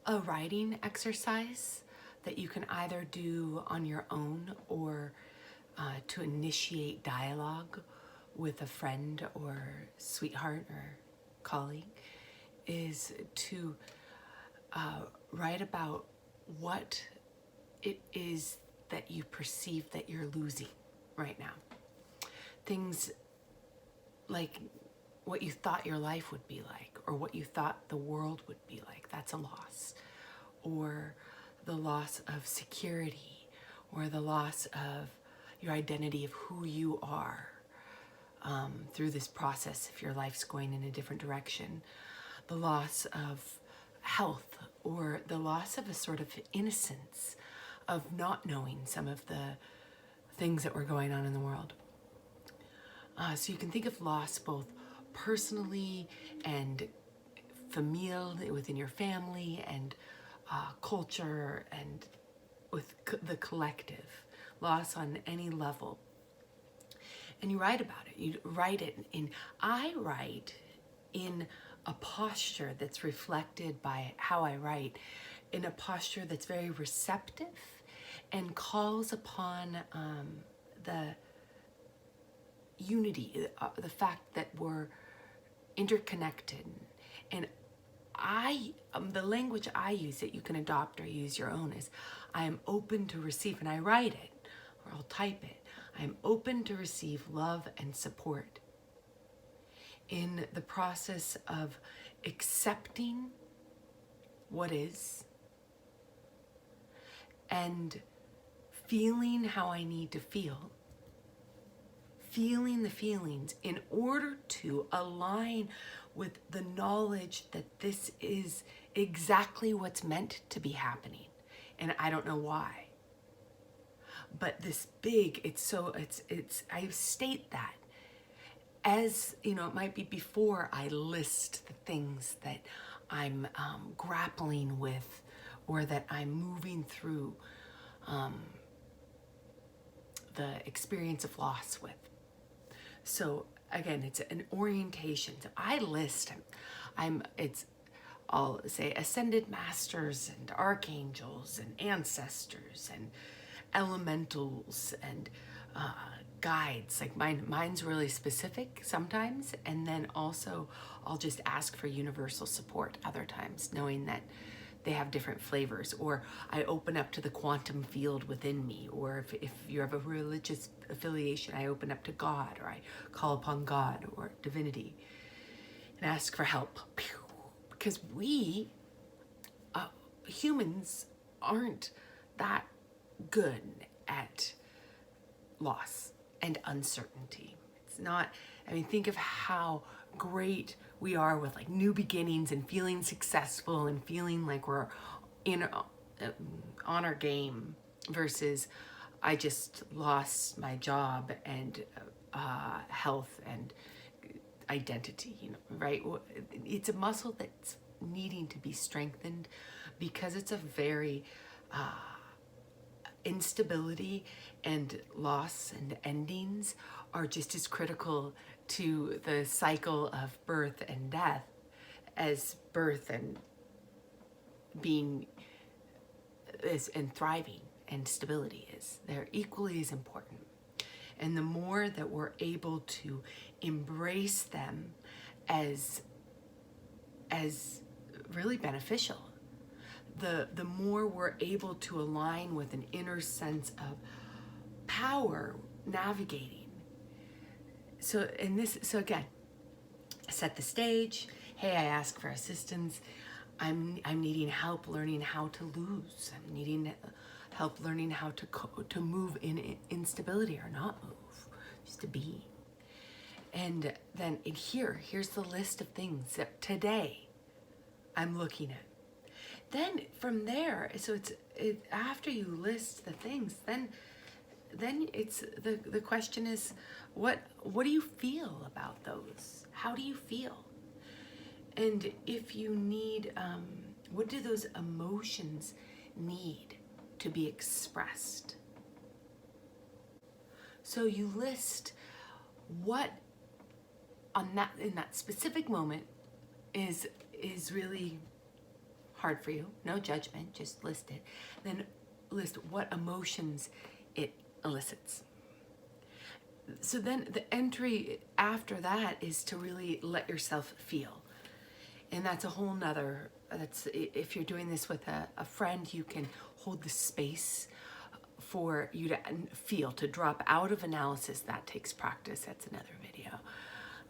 a writing exercise that you can either do on your own or to initiate dialogue with a friend or sweetheart or colleague is to write about what it is that you perceive that you're losing right now. Things like what you thought your life would be like, or what you thought the world would be like. That's a loss. Or the loss of security, or the loss of your identity of who you are through this process if your life's going in a different direction. The loss of health, or the loss of a sort of innocence of not knowing some of the things that were going on in the world. So you can think of loss both personally and familial within your family, and culture, and with the collective. Loss on any level. And you write about it. You write it in, I write in a posture that's reflected by how I write, in a posture that's very receptive and calls upon the unity, the fact that we're interconnected. And the language I use that you can adopt or use your own is, I am open to receive, and I write it, or I'll type it. I am open to receive love and support in the process of accepting what is and feeling how I need to feel, feeling the feelings in order to align with the knowledge that this is exactly what's meant to be happening. And I don't know why. But this big, I state that as, you know, it might be before I list the things that I'm grappling with, or that I'm moving through the experience of loss with. So again, it's an orientation. So I list, I'll say ascended masters and archangels and ancestors and elementals and guides. Like mine's really specific sometimes, and then also I'll just ask for universal support other times, knowing that they have different flavors. Or I open up to the quantum field within me, or if you have a religious affiliation, I open up to God, or I call upon God or divinity and ask for help. Because we humans aren't that good at loss and uncertainty. It's not, I mean, think of how great we are with like new beginnings and feeling successful and feeling like we're on our game, versus I just lost my job and health and identity, you know, right? It's a muscle that's needing to be strengthened, because it's a very instability and loss and endings are just as critical to the cycle of birth and death as birth and being is, and thriving and stability is. They're equally as important. And the more that we're able to embrace them as really beneficial, the more we're able to align with an inner sense of power navigating. So again, set the stage. Hey, I ask for assistance. I'm needing help learning how to lose. I'm needing help learning how to move in instability, or not move, just to be. And then here's the list of things that today I'm looking at. Then from there, so after you list the things, then it's the question is, what do you feel about those? How do you feel? And if you need, what do those emotions need to be expressed? So you list what in that specific moment is really hard for you, no judgment, just list it. Then list what emotions it elicits. So then the entry after that is to really let yourself feel. And that's a whole nother, if you're doing this with a friend, you can hold the space for you to feel, to drop out of analysis. That takes practice. That's another video.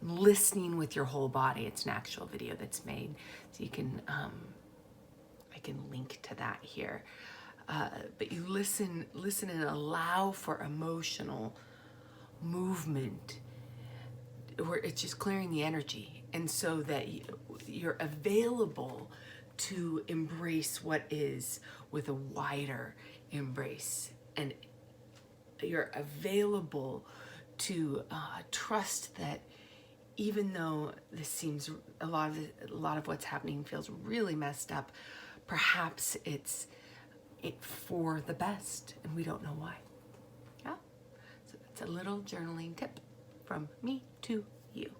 Listening with your whole body. It's an actual video that's made. So you can, I can link to that here. But you listen and allow for emotional movement where it's just clearing the energy. And so that you're available to embrace what is with a wider embrace. And you're available to trust that even though this seems, a lot of what's happening feels really messed up, perhaps it's for the best, and we don't know why. Yeah? So that's a little journaling tip from me to you.